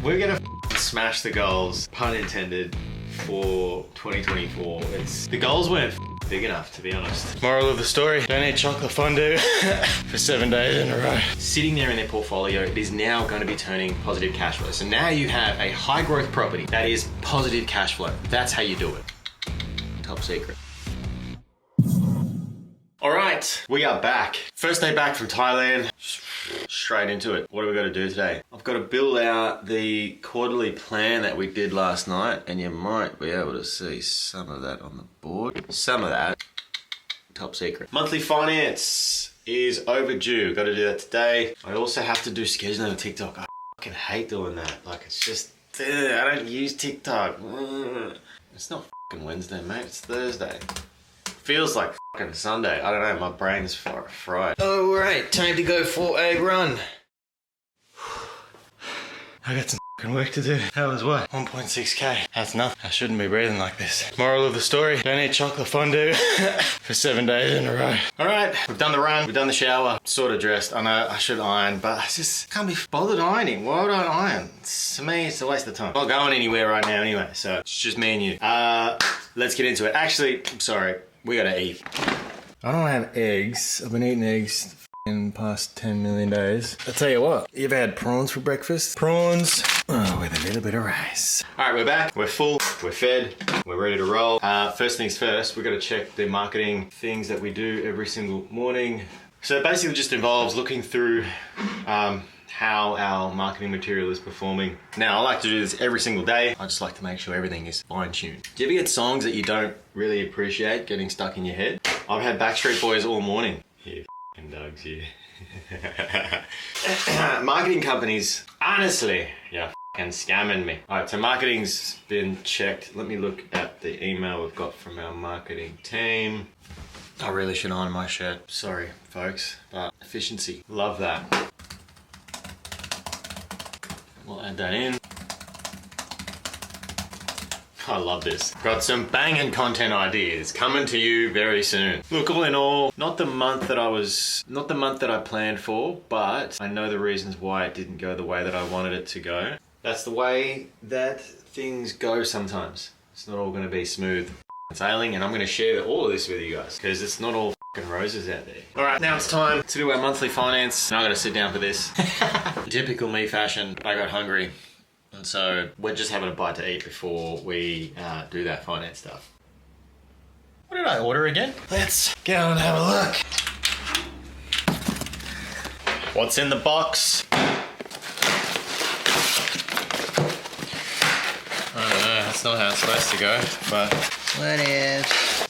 We're gonna smash the goals, pun intended, for 2024. The goals weren't big enough, to be honest. Moral of the story, don't eat chocolate fondue for 7 days in a row. Sitting there in their portfolio, it is now going to be turning positive cash flow. So now you have a high growth property that is positive cash flow. That's how you do it. Top secret. All right, we are back. First day back from Thailand. Straight into it. What do we got to do today? I've got to build out the quarterly plan that we did last night, and you might be able to see some of that on the board. Some of that. Top secret. Monthly finance is overdue. Got to do that today. I also have to do scheduling on TikTok. I fucking hate doing that. Like, it's just, I don't use TikTok. It's not fucking Wednesday, mate. It's Thursday. Feels like fucking Sunday. I don't know, my brain's fried. Oh, right, time to go for a run. I got some fucking work to do. That was what? 1.6k. That's nothing. I shouldn't be breathing like this. Moral of the story, don't eat chocolate fondue for 7 days in a row. All right, we've done the run, we've done the shower, sort of dressed. I know I should iron, but I just can't be bothered ironing. Why would I iron? To me, it's a waste of time. I'm not going anywhere right now anyway, so it's just me and you. Let's get into it. Actually, I'm sorry. We gotta eat. I don't have eggs. I've been eating eggs in the past 10 million days. I tell you what, you ever had prawns for breakfast? Prawns with a little bit of rice. All right, we're back. We're full. We're fed. We're ready to roll. First things first, we gotta check the marketing things that we do every single morning. So it basically just involves looking through how our marketing material is performing. Now, I like to do this every single day. I just like to make sure everything is fine-tuned. Do you ever get songs that you don't really appreciate getting stuck in your head? I've had Backstreet Boys all morning. You f***ing dogs, you. Marketing companies, honestly, you're f***ing scamming me. All right, so marketing's been checked. Let me look at the email we've got from our marketing team. I really should iron my shirt. Sorry, folks, but efficiency, love that. We'll add that in. I love this. Got some banging content ideas coming to you very soon. Look, all in all, not the month that I planned for, but I know the reasons why it didn't go the way that I wanted it to go. That's the way that things go sometimes. It's not all gonna be smooth sailing, and I'm gonna share all of this with you guys, because it's not all roses out there. All right, now it's time to do our monthly finance. Now I gotta sit down for this. Typical me fashion, I got hungry. And so we're just having a bite to eat before we do that finance stuff. What did I order again? Let's go and have a look. What's in the box? I don't know, that's not how it's supposed to go, but what if?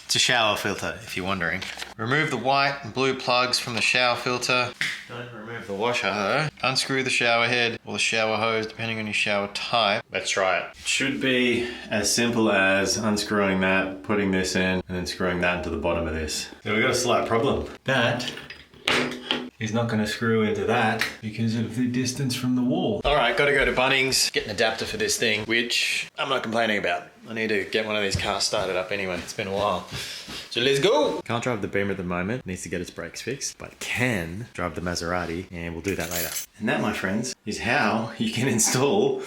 It's a shower filter, if you're wondering. Remove the white and blue plugs from the shower filter. Don't remove the washer though. Unscrew the shower head or the shower hose, depending on your shower type. Let's try it. Should be as simple as unscrewing that, putting this in, and then screwing that into the bottom of this. So we've got a slight problem. That is not going to screw into that because of the distance from the wall. All right, got to go to Bunnings, get an adapter for this thing, which I'm not complaining about. I need to get one of these cars started up anyway. It's been a while. So let's go. Can't drive the Beamer at the moment. Needs to get its brakes fixed, but can drive the Maserati, and we'll do that later. And that, my friends, is how you can install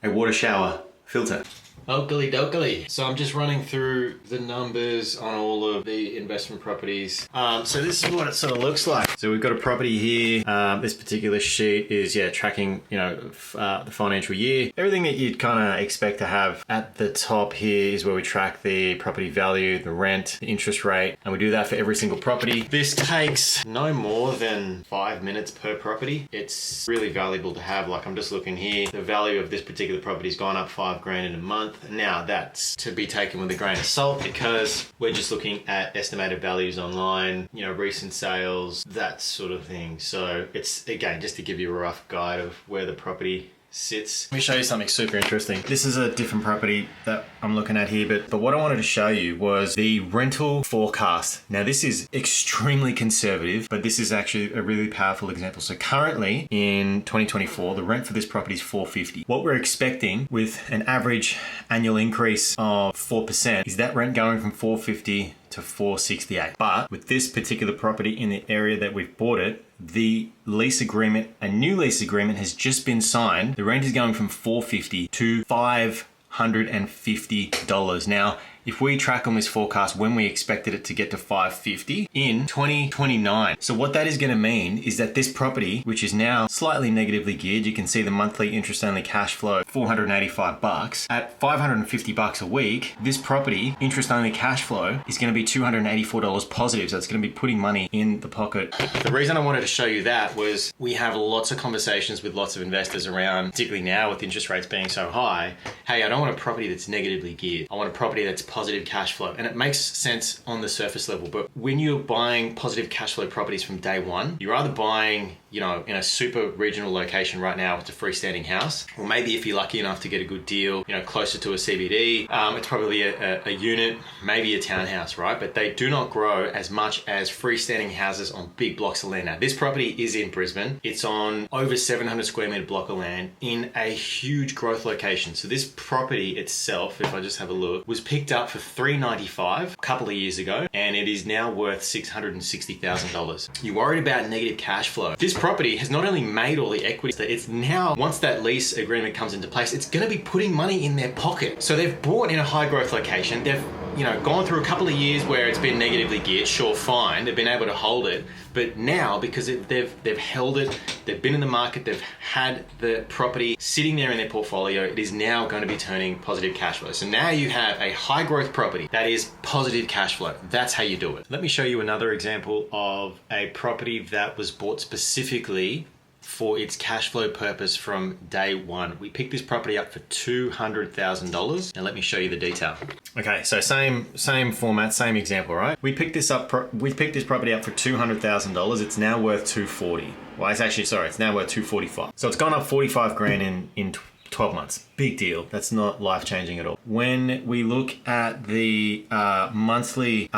a water shower filter. Oakley dokley. So I'm just running through the numbers on all of the investment properties. So this is what it sort of looks like. So we've got a property here. This particular sheet is, tracking, the financial year. Everything that you'd kind of expect to have at the top here is where we track the property value, the rent, the interest rate, and we do that for every single property. This takes no more than 5 minutes per property. It's really valuable to have. Like, I'm just looking here. The value of this particular property's gone up $5,000 in a month. Now that's to be taken with a grain of salt because we're just looking at estimated values online, recent sales, that sort of thing. So it's, again, just to give you a rough guide of where the property sits. Let me show you something super interesting. This is a different property that I'm looking at here, but what I wanted to show you was the rental forecast. Now this is extremely conservative, but this is actually a really powerful example. So currently in 2024, the rent for this property is $450. What we're expecting with an average annual increase of 4% is that rent going from $450 to $468. But with this particular property in the area that we've bought it, the lease agreement, a new lease agreement has just been signed. The rent is going from $450 to $550. Now, if we track on this forecast when we expected it to get to $550 in 2029. So what that is going to mean is that this property, which is now slightly negatively geared, you can see the monthly interest only cash flow, $485. At $550 a week, this property interest only cash flow is going to be $284 positive. So it's going to be putting money in the pocket. The reason I wanted to show you that was we have lots of conversations with lots of investors around, particularly now with interest rates being so high. Hey, I don't want a property that's negatively geared. I want a property that's positive cash flow. And it makes sense on the surface level, but when you're buying positive cash flow properties from day one, you're either buying, you know, in a super regional location right now with a freestanding house, or maybe if you're lucky enough to get a good deal, you know, closer to a CBD, it's probably a unit, maybe a townhouse, right? But they do not grow as much as freestanding houses on big blocks of land. Now, this property is in Brisbane. It's on over 700 square meter block of land in a huge growth location. So this property itself, if I just have a look, was picked up for $395 a couple of years ago, and it is now worth $660,000. You're worried about negative cash flow. This property has not only made all the equity, that it's now, once that lease agreement comes into place, it's going to be putting money in their pocket. So they've bought in a high growth location. They've, you know, gone through a couple of years where it's been negatively geared. Sure, fine. They've been able to hold it. But now, because they've held it, they've been in the market, they've had the property sitting there in their portfolio, it is now going to be turning positive cash flow. So now you have a high growth property that is positive cash flow. That's how you do it. Let me show you another example of a property that was bought specifically for its cash flow purpose from day one. We picked this property up for $200,000. Now let me show you the detail. Okay, so same format, same example, right? We picked this property up for $200,000. It's now worth $240. Well, it's now worth $245. So it's gone up 45 grand in 12 months. Big deal. That's not life-changing at all. When we look at the monthly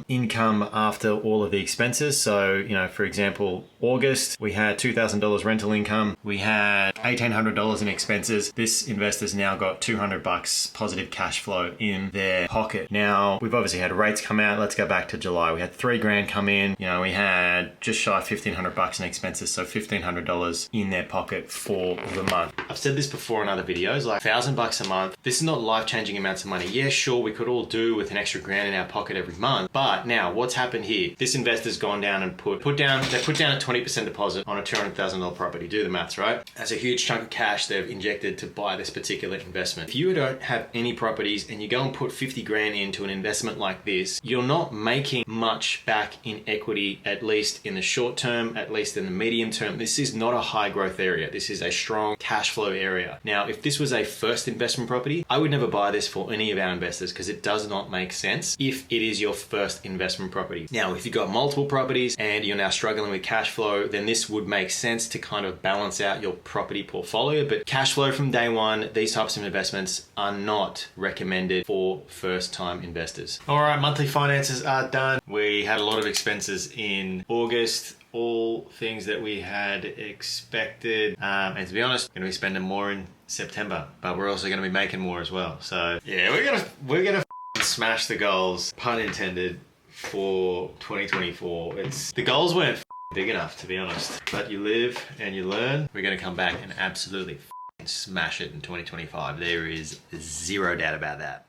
income after all of the expenses, so, you know, for example, August, we had $2,000 rental income. We had $1,800 in expenses. This investor's now got $200 positive cash flow in their pocket. Now, we've obviously had rates come out. Let's go back to July. We had $3 grand come in. You know, we had just shy of $1,500 in expenses, so $1,500 in their pocket for the month. I've said this before in other videos, like $1,000 a month. This is not life-changing amounts of money. Yeah, sure, we could all do with an extra grand in our pocket every month. But now, what's happened here? This investor's gone down and put down a 20% deposit on a $200,000 property. Do the maths, right? That's a huge chunk of cash they've injected to buy this particular investment. If you don't have any properties and you go and put 50 grand into an investment like this, you're not making much back in equity, at least in the short term, at least in the medium term. This is not a high growth area. This is a strong cash flow area. Now, if this was a first investment property, I would never buy this for any of our investors because it does not make sense if it is your first investment property. Now, if you've got multiple properties and you're now struggling with cash flow, then this would make sense to kind of balance out your property portfolio. But cash flow from day one, these types of investments are not recommended for first-time investors. All right, monthly finances are done. We had a lot of expenses in August. All things that we had expected, and to be honest, we're going to be spending more in September, but we're also going to be making more as well. So yeah, we're gonna smash the goals, pun intended, for 2024. The goals weren't big enough, to be honest, but you live and you learn. We're going to come back and absolutely smash it in 2025. There is zero doubt about that.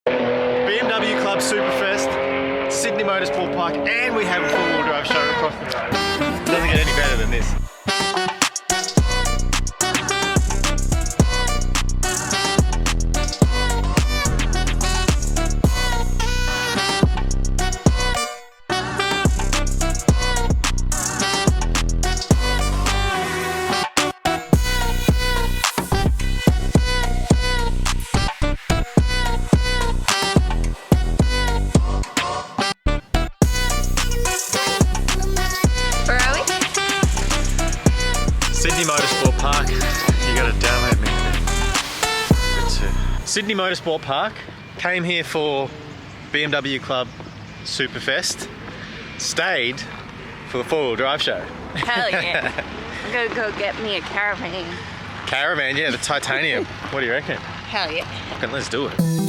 BMW Club Superfest, Sydney Motorsport Park, and we have a four-wheel drive show across the road. Doesn't get any better than this. Sydney Motorsport Park, you gotta download me. Sydney Motorsport Park, came here for BMW Club Superfest, stayed for the four-wheel drive show. Hell yeah. I'm gonna go get me a caravan. Caravan, yeah, the titanium. What do you reckon? Hell yeah. Okay, let's do it.